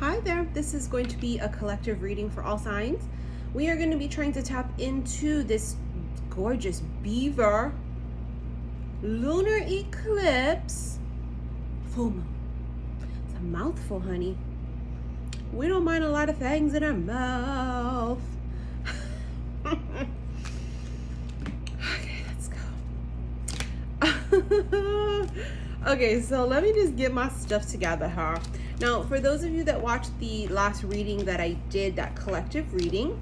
Hi there, this is going to be a collective reading for all signs. We are going to be trying to tap into this gorgeous beaver lunar eclipse full moon. It's a mouthful, honey. We don't mind a lot of things in our mouth. Okay, let's go. Okay, so let me just get my stuff together here. Now, for those of you that watched the last reading that I did, that collective reading,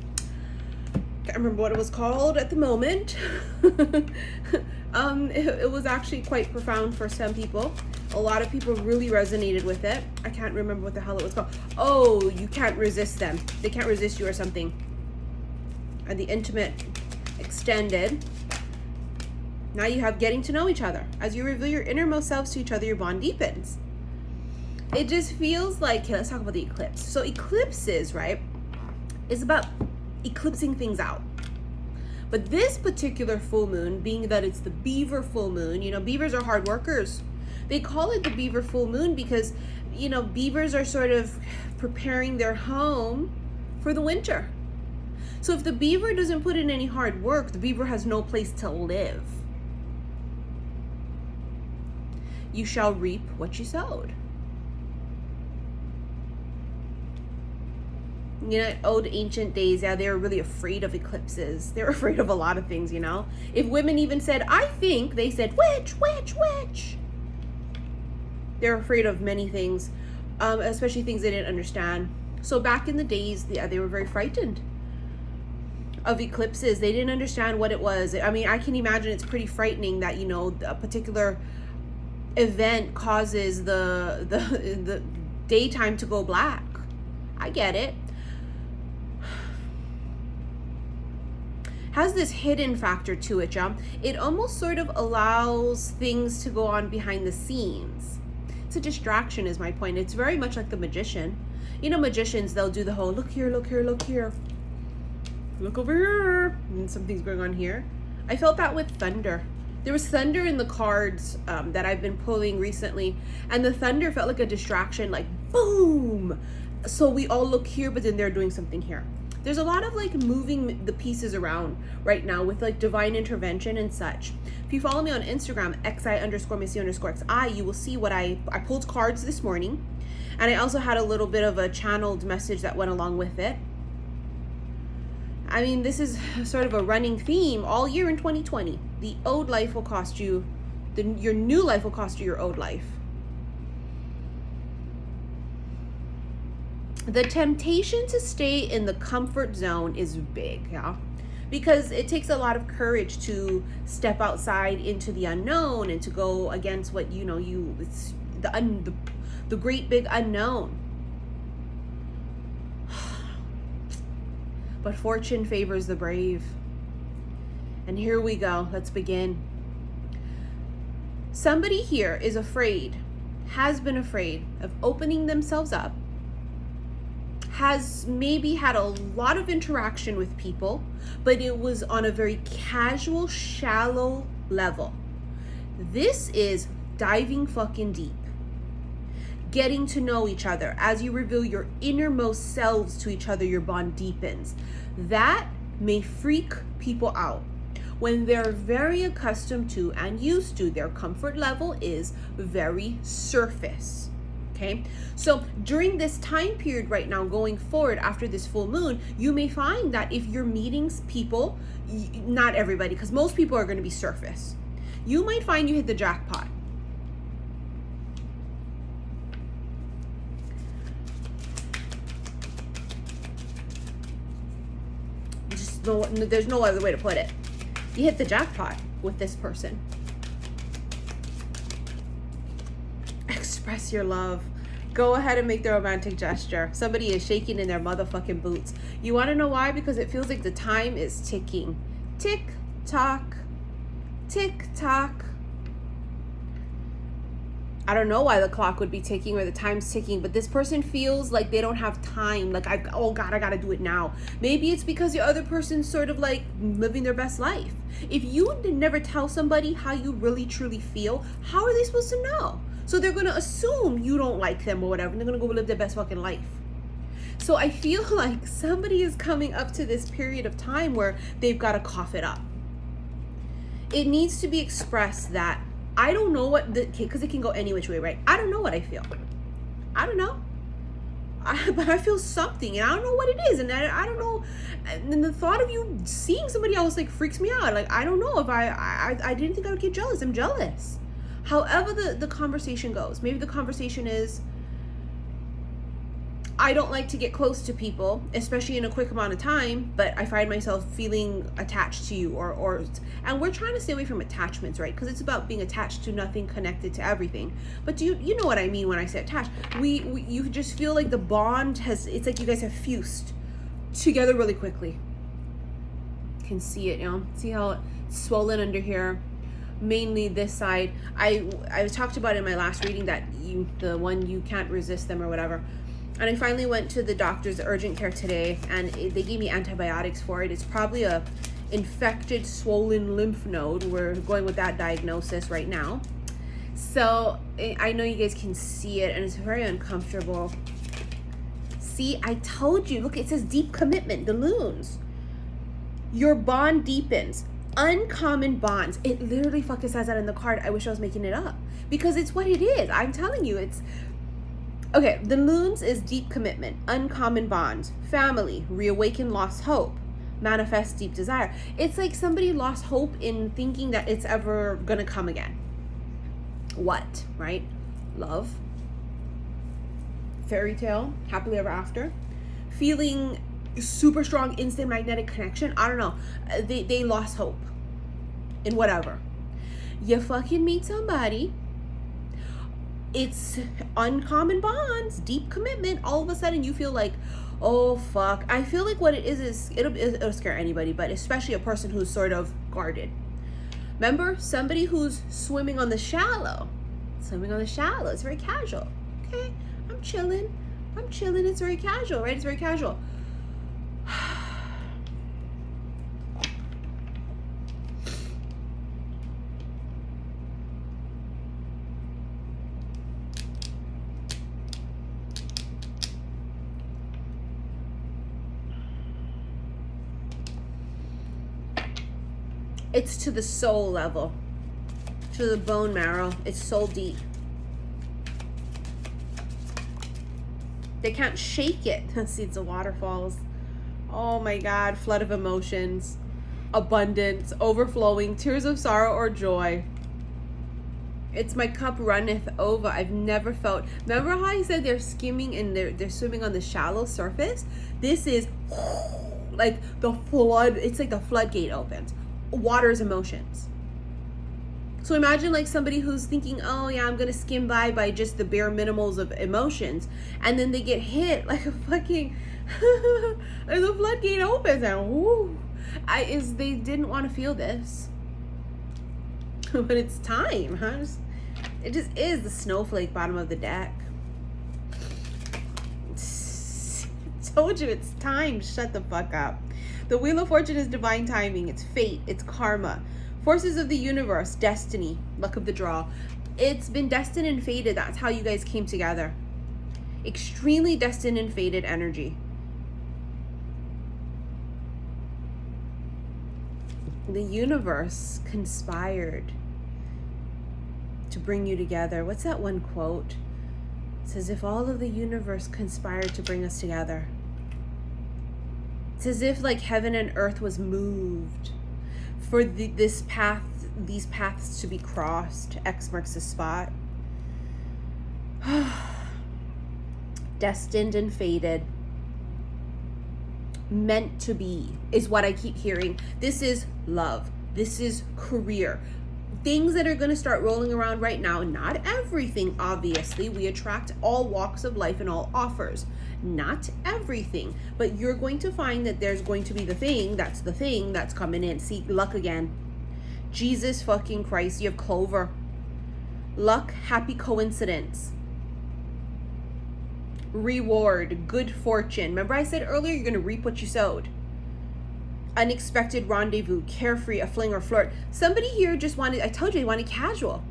can't remember what it was called at the moment. It was actually quite profound for some people. A lot of people really resonated with it. I can't remember what the hell it was called. Oh, you can't resist them. They can't resist you or something. And the intimate extended. Now you have getting to know each other. As you reveal your innermost selves to each other, your bond deepens. It just feels like, okay, let's talk about the eclipse. So eclipses, right, is about eclipsing things out. But this particular full moon, being that it's the beaver full moon, you know, beavers are hard workers. They call it the beaver full moon because, you know, beavers are sort of preparing their home for the winter. So if the beaver doesn't put in any hard work, the beaver has no place to live. You shall reap what you sowed. You know, old ancient days, yeah, they were really afraid of eclipses. They were afraid of a lot of things, you know. If women even said, I think, they said, witch, witch, witch. They're afraid of many things, especially things they didn't understand. So back in the days, yeah, they were very frightened of eclipses. They didn't understand what it was. I mean, I can imagine it's pretty frightening that, you know, a particular event causes the daytime to go black. I get it. Has this hidden factor to it, John. It almost sort of allows things to go on behind the scenes. It's a distraction is my point. It's very much like the magician. You know, magicians, they'll do the whole, look here, look here, look here. Look over here. And something's going on here. I felt that with thunder. There was thunder in the cards that I've been pulling recently. And the thunder felt like a distraction, like boom. So we all look here, but then they're doing something here. There's a lot of like moving the pieces around right now with like divine intervention and such. If you follow me on Instagram, xi_missy_xi, you will see what I pulled cards this morning. And I also had a little bit of a channeled message that went along with it. I mean, this is sort of a running theme all year in 2020. The old life will cost you, your new life will cost you your old life. The temptation to stay in the comfort zone is big, yeah, because it takes a lot of courage to step outside into the unknown and to go against what you know it's the great big unknown. But fortune favors the brave. And here we go. Let's begin. Somebody here is afraid, has been afraid of opening themselves up, has maybe had a lot of interaction with people, but it was on a very casual, shallow level. This is diving fucking deep. Getting to know each other. As you reveal your innermost selves to each other, your bond deepens. That may freak people out. When they're very accustomed to and used to, their comfort level is very surface. Okay, so during this time period right now, going forward after this full moon, you may find that if you're meeting people, not everybody, because most people are going to be surface, you might find you hit the jackpot. Just no, there's no other way to put it. You hit the jackpot with this person. Express your love. Go ahead and make the romantic gesture. Somebody is shaking in their motherfucking boots. You want to know why? Because it feels like the time is ticking. Tick tock, tick tock. I don't know why the clock would be ticking or the time's ticking, but this person feels like they don't have time. Like, oh God, I gotta do it now. Maybe it's because the other person's sort of like living their best life. If you never tell somebody how you really truly feel, how are they supposed to know? So they're going to assume you don't like them or whatever, and they're going to go live their best fucking life. So I feel like somebody is coming up to this period of time where they've got to cough it up. It needs to be expressed that I don't know what the, because it can go any which way, right? I don't know what I feel. I don't know. But I feel something, and I don't know what it is, and I don't know. And the thought of you seeing somebody else like freaks me out. Like, I don't know if I didn't think I would get jealous. I'm jealous. However the conversation goes, maybe the conversation is, I don't like to get close to people, especially in a quick amount of time, but I find myself feeling attached to you, and we're trying to stay away from attachments, right? Because it's about being attached to nothing, connected to everything. But do you know what I mean when I say attached? You just feel like the bond it's like you guys have fused together really quickly. Can see it, see how it's swollen under here, mainly this side. I talked about in my last reading that the one you can't resist them or whatever. And I finally went to the doctor's urgent care today, and they gave me antibiotics for it. It's probably a infected, swollen lymph node. We're going with that diagnosis right now. So I know you guys can see it, and it's very uncomfortable. See, I told you. Look, it says deep commitment, the loons. Your bond deepens. Uncommon bonds. It literally fucking says that in the card. I wish I was making it up, because it's what it is. I'm telling you, it's... Okay, the loons is deep commitment, uncommon bonds, family, reawaken lost hope, manifest deep desire. It's like somebody lost hope in thinking that it's ever gonna come again. What, right? Love, fairy tale, happily ever after, feeling super strong, instant magnetic connection. I don't know. They lost hope in whatever. You fucking meet somebody. It's uncommon bonds, deep commitment. All of a sudden you feel like, oh fuck. I feel like what it is it'll scare anybody, but especially a person who's sort of guarded. Remember, somebody who's swimming on the shallow. It's very casual. Okay, I'm chilling. It's very casual, right? It's very casual. It's to the soul level, to the bone marrow. It's soul deep. They can't shake it. See, it's the waterfalls. Oh my God, flood of emotions, abundance, overflowing, tears of sorrow or joy. It's my cup runneth over. I've never felt. Remember how I said they're skimming and they're swimming on the shallow surface? This is like the flood. It's like the floodgate opens. Water's emotions. So imagine like somebody who's thinking, oh yeah, I'm gonna skim by just the bare minimals of emotions, and then they get hit like a fucking and the floodgate opens and whoo. They didn't want to feel this. But it's time, huh? It just is the snowflake bottom of the deck. Told you it's time. Shut the fuck up. The Wheel of Fortune is divine timing. It's fate. It's karma. Forces of the universe. Destiny. Luck of the draw. It's been destined and fated. That's how you guys came together. Extremely destined and fated energy. The universe conspired to bring you together. What's that one quote? It says, if all of the universe conspired to bring us together. It's as if like heaven and earth was moved for these paths to be crossed. X marks the spot. Destined and fated. Meant to be is what I keep hearing. This is love. This is career. Things that are going to start rolling around right now. Not everything, obviously. We attract all walks of life and all offers. Not everything. But you're going to find that there's going to be the thing that's coming in. See, luck again. Jesus fucking Christ. You have Clover. Luck, happy coincidence. Reward, good fortune. Remember I said earlier, you're going to reap what you sowed. Unexpected rendezvous, carefree, a fling or flirt. Somebody here just wanted, I told you, they wanted casual.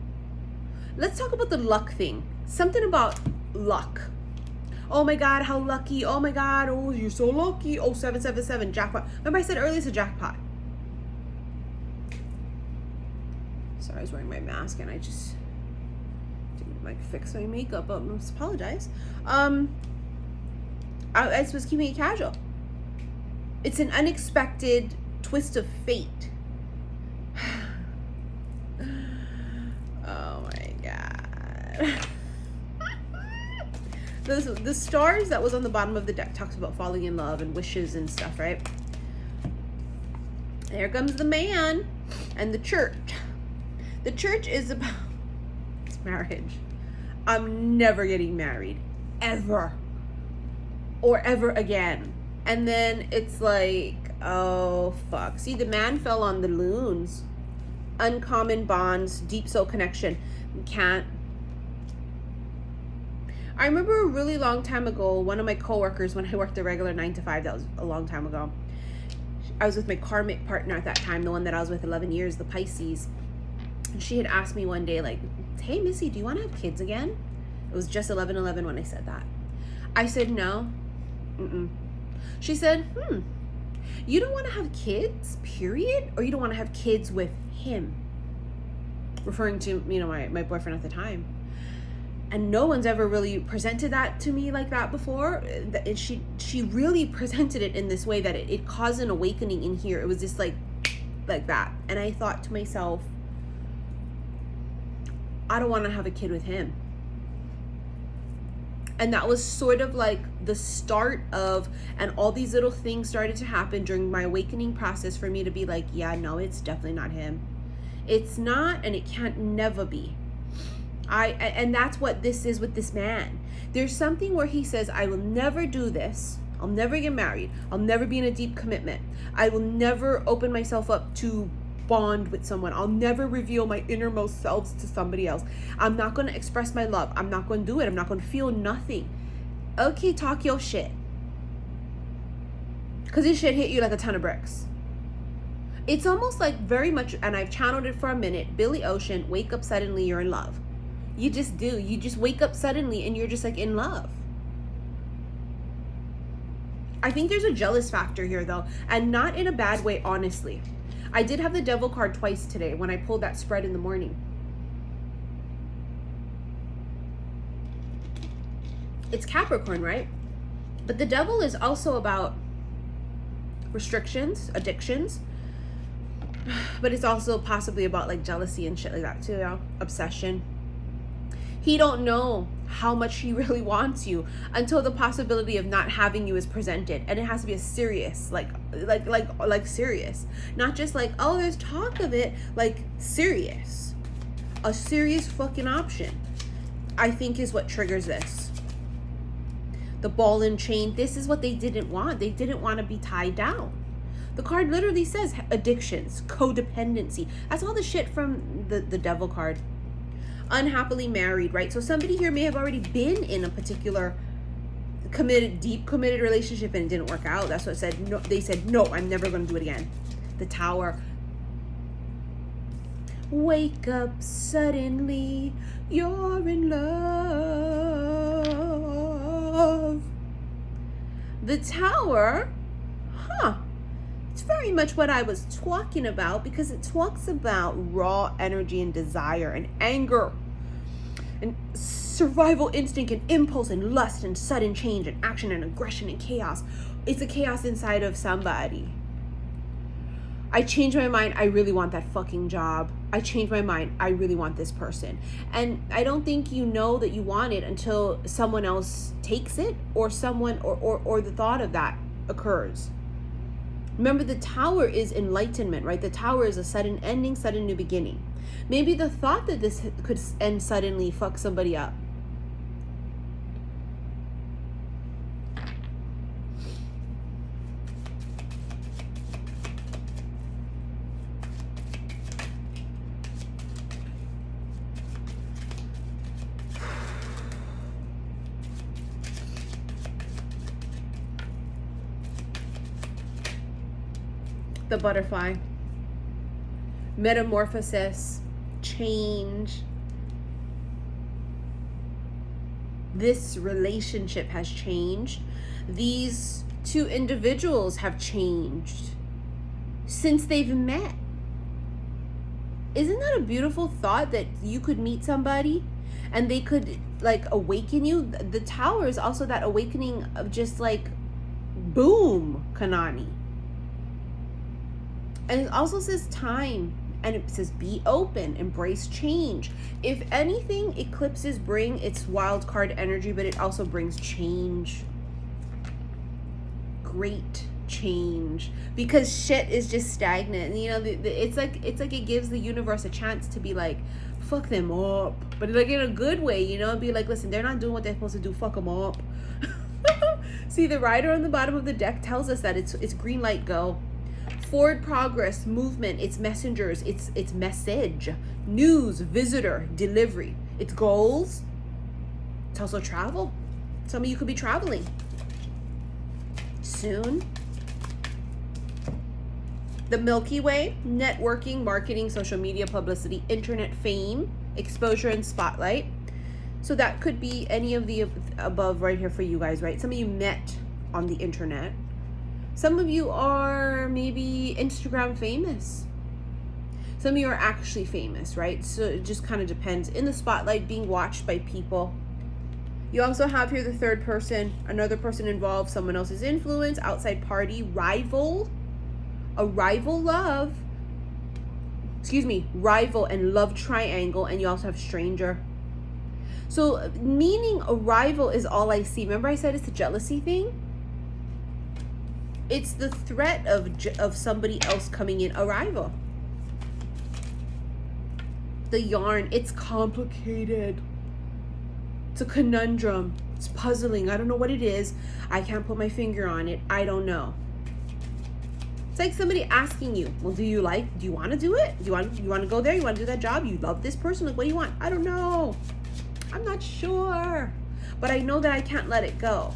Let's talk about the luck thing. Something about luck. Oh my God, how lucky. Oh my God, oh, you're so lucky. Oh, 777, jackpot. Remember I said earlier it's a jackpot. Sorry, I was wearing my mask and I just didn't like fix my makeup. I apologize. I was keeping it casual. It's an unexpected twist of fate. Oh my God. The stars that was on the bottom of the deck talks about falling in love and wishes and stuff, right? Here comes the man and the church. The church is about it's marriage. I'm never getting married. Ever. Or ever again. And then it's like, oh, fuck. See, the man fell on the loons. Uncommon bonds, deep soul connection. Can't. I remember a really long time ago, one of my coworkers, when I worked a regular 9 to 5, that was a long time ago. I was with my karmic partner at that time, the one that I was with 11 years, the Pisces. And she had asked me one day, like, hey, Missy, do you want to have kids again? It was just 11/11 when I said that. I said, no. She said, you don't want to have kids, period? Or you don't want to have kids with him? Referring to, you know, my boyfriend at the time. And no one's ever really presented that to me like that before. And she really presented it in this way that it caused an awakening in here. It was just like that. And I thought to myself, I don't want to have a kid with him. And that was sort of like the start of, and all these little things started to happen during my awakening process for me to be like, yeah, no, it's definitely not him. It's not, and it can't never be. And that's what this is with this man. There's something where he says, I will never do this. I'll never get married. I'll never be in a deep commitment. I will never open myself up to bond with someone. I'll never reveal my innermost selves to somebody else. I'm not going to express my love. I'm not going to do it. I'm not going to feel nothing. Okay, talk your shit. Because this shit hit you like a ton of bricks. It's almost like very much, and I've channeled it for a minute, Billy Ocean, wake up suddenly, you're in love. You just do. You just wake up suddenly and you're just like in love. I think there's a jealous factor here though, and not in a bad way, honestly. I did have the devil card twice today when I pulled that spread in the morning. It's Capricorn, right? But the devil is also about restrictions, addictions, but it's also possibly about like jealousy and shit like that too, yeah? Obsession. He don't know how much he really wants you until the possibility of not having you is presented, and it has to be a serious, like serious, not just like, oh, there's talk of it, like serious, a serious fucking option. I think is what triggers this. The ball and chain. This is what they didn't want. They didn't want to be tied down. The card literally says addictions, codependency. That's all the shit from the devil card. Unhappily married, right? So somebody here may have already been in a particular deep committed relationship and it didn't work out. That's what it said. No, they said, no, I'm never going to do it again. The Tower. Wake up suddenly, you're in love. The Tower, it's very much what I was talking about, because it talks about raw energy and desire and anger and survival instinct and impulse and lust and sudden change and action and aggression and chaos. It's a chaos inside of somebody. I changed my mind. I really want that fucking job. I changed my mind. I really want this person. And I don't think you know that you want it until someone else takes it, or someone or the thought of that occurs. Remember, the Tower is enlightenment, right? The Tower is a sudden ending, sudden new beginning. Maybe the thought that this could end suddenly fuck somebody up. The Butterfly. Metamorphosis. Change. This relationship has changed. These two individuals have changed since they've met. Isn't that a beautiful thought, that you could meet somebody and they could like awaken you? The Tower is also that awakening of just like, boom, Kanani. And it also says time, and it says be open, embrace change. If anything, eclipses bring its wild card energy, but it also brings change. Great change, because shit is just stagnant. You know, it's like it gives the universe a chance to be like, fuck them up, but like in a good way, you know, be like, listen, they're not doing what they're supposed to do, fuck them up. See, the rider on the bottom of the deck tells us that it's green light, go forward, progress, movement, it's messengers, it's message, news, visitor, delivery, it's goals. It's also travel. Some of you could be traveling soon. The Milky Way, networking, marketing, social media, publicity, internet fame, exposure, and spotlight. So that could be any of the above right here for you guys, right? Some of you met on the internet. Some of you are maybe Instagram famous. Some of you are actually famous, right? So it just kind of depends. In the spotlight, being watched by people. You also have here the third person, another person involved, someone else's influence, outside party, rival, a rival love, rival and love triangle, and you also have stranger. So meaning a rival is all I see. Remember I said it's a jealousy thing? It's the threat of somebody else coming in, a rival. The yarn, it's complicated. It's a conundrum. It's puzzling. I don't know what it is. I can't put my finger on it. I don't know. It's like somebody asking you, well, do you want to do it? Do you want to go there? You want to do that job? You love this person? Like, what do you want? I don't know. I'm not sure. But I know that I can't let it go.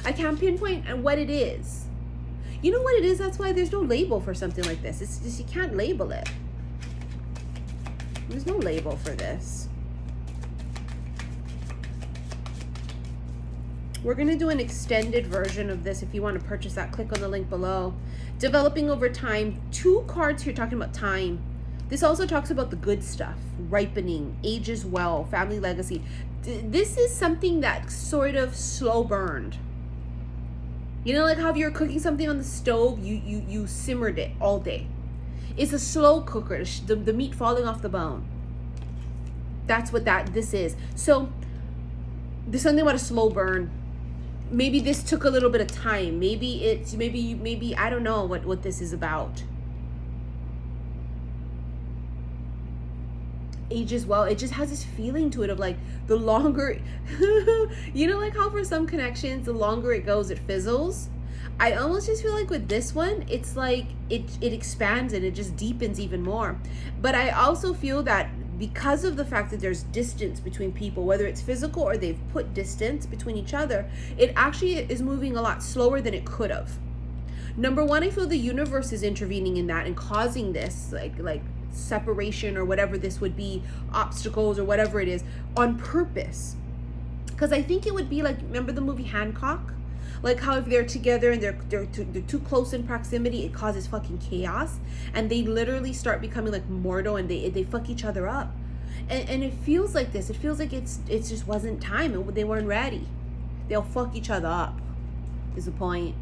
I can't pinpoint what it is. You know what it is? That's why there's no label for something like this. It's just, you can't label it. There's no label for this. We're going to do an extended version of this. If you want to purchase that, click on the link below. Developing over time. 2 cards here talking about time. This also talks about the good stuff. Ripening, ages well, family legacy. This is something that sort of slow burned. You know, like how if you're cooking something on the stove, you simmered it all day. It's a slow cooker, the meat falling off the bone. That's what this is. So there's something about a slow burn. Maybe this took a little bit of time. Maybe I don't know what this is about. Ages well. It just has this feeling to it of like, the longer, you know, like how for some connections, the longer it goes, it fizzles. I almost just feel like with this one, it's like it expands and it just deepens even more. But I also feel that because of the fact that there's distance between people, whether it's physical or they've put distance between each other, it actually is moving a lot slower than it could have. Number one, I feel the universe is intervening in that and causing this like separation or whatever this would be, obstacles or whatever it is, on purpose. Because I think it would be like, remember the movie Hancock? Like how if they're together and they're too close in proximity, it causes fucking chaos, and they literally start becoming like mortal, and they fuck each other up. And it feels like this. It feels like it just wasn't time and they weren't ready. They'll fuck each other up, is the point.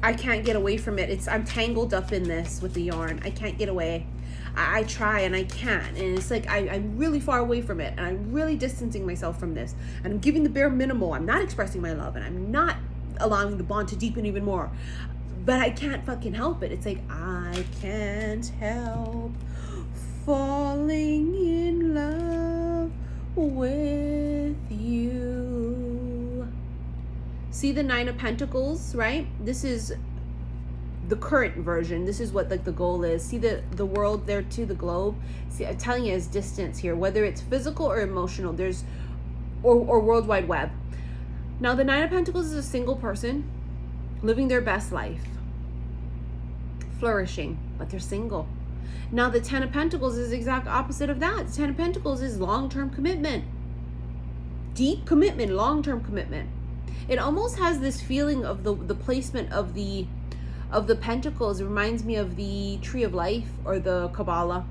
I can't get away from it. I'm tangled up in this with the yarn. I can't get away. I try and I can't, and it's like I'm really far away from it, and I'm really distancing myself from this, and I'm giving the bare minimal. I'm not expressing my love, and I'm not allowing the bond to deepen even more, but I can't fucking help it. It's like I can't help falling in love with you. See the 9 of Pentacles, right? This is the current version. This is what like the goal is. See the world there too, the globe. See, I'm telling you, there's distance here, whether it's physical or emotional. There's or World Wide Web. Now the 9 of Pentacles is a single person living their best life, flourishing, but they're single. Now the 10 of Pentacles is the exact opposite of that. The 10 of Pentacles is long-term commitment. Deep commitment, long-term commitment. It almost has this feeling of the placement of the Pentacles. It reminds me of the Tree of Life or the Kabbalah.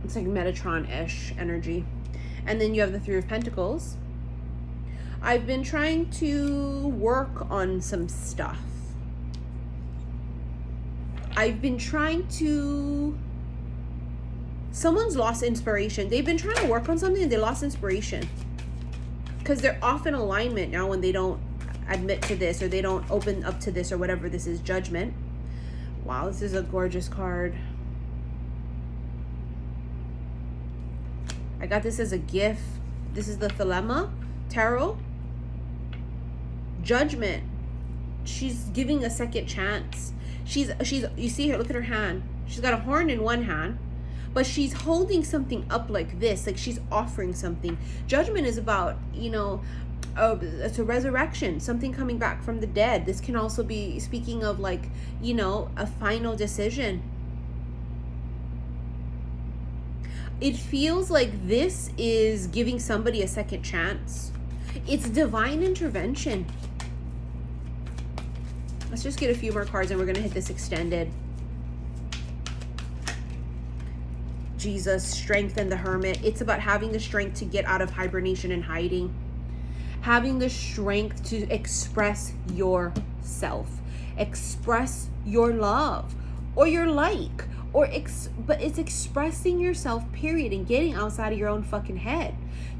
It's like Metatron-ish energy. And then you have the Three of Pentacles. I've been trying to work on some stuff. Someone's lost inspiration. They've been trying to work on something and they lost inspiration. Because they're off in alignment now when they don't admit to this or they don't open up to this or whatever this is, judgment. Wow, this is a gorgeous card. I got this as a gift. This is the Thelema Tarot. Judgment. She's giving a second chance. She's you see her, look at her hand. She's got a horn in one hand, but she's holding something up like this, like she's offering something. Judgment is about, you know, it's a resurrection, something coming back from the dead. This can also be speaking of, like, you know, a final decision. It feels like this is giving somebody a second chance. It's divine intervention. Let's just get a few more cards and we're going to hit this extended. Jesus, strength and the Hermit. It's about having the strength to get out of hibernation and hiding. Having the strength to express yourself. Express your love or your like. But it's expressing yourself, period, and getting outside of your own fucking head.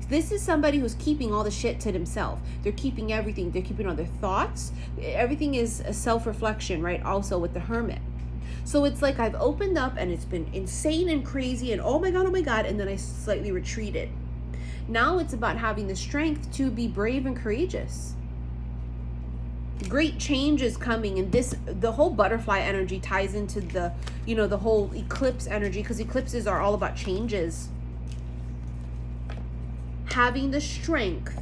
This is somebody who's keeping all the shit to themselves. They're keeping everything. They're keeping all their thoughts. Everything is a self-reflection, right? Also with the Hermit. So it's like I've opened up and it's been insane and crazy and oh my God, and then I slightly retreated. Now it's about having the strength to be brave and courageous. Great change is coming, and the whole butterfly energy ties into the, you know, the whole eclipse energy, because eclipses are all about changes. Having the strength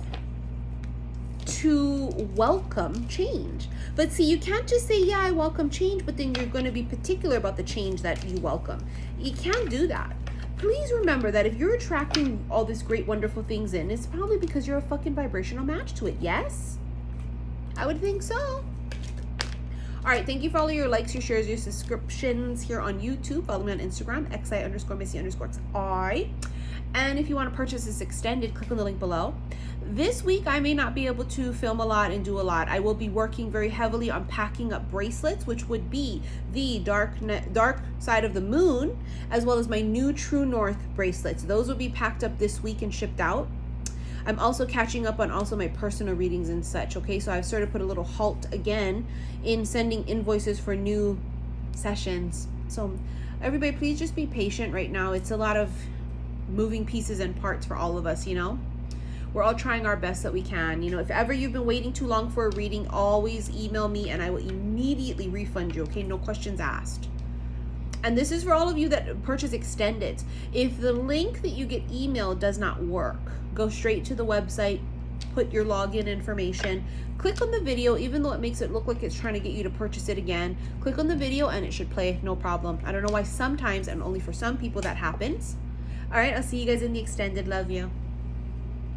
to welcome change. But see, you can't just say, yeah, I welcome change, but then you're going to be particular about the change that you welcome. You can't do that. Please remember that if you're attracting all this great, wonderful things in, it's probably because you're a fucking vibrational match to it. Yes? I would think so. All right, thank you for all of your likes, your shares, your subscriptions here on YouTube. Follow me on Instagram, xi_missy_xi. And if you want to purchase this extended, click on the link below. This week, I may not be able to film a lot and do a lot. I will be working very heavily on packing up bracelets, which would be the dark side of the moon, as well as my new True North bracelets. Those will be packed up this week and shipped out. I'm also catching up on also my personal readings and such, okay? So I've sort of put a little halt again in sending invoices for new sessions. So everybody, please just be patient right now. It's a lot of moving pieces and parts for all of us, you know? We're all trying our best that we can. You know, if ever you've been waiting too long for a reading, always email me and I will immediately refund you, okay? No questions asked. And this is for all of you that purchase extended. If the link that you get emailed does not work, go straight to the website, put your login information, click on the video, even though it makes it look like it's trying to get you to purchase it again. Click on the video and it should play, no problem. I don't know why sometimes, and only for some people, that happens. All right, I'll see you guys in the extended. Love you.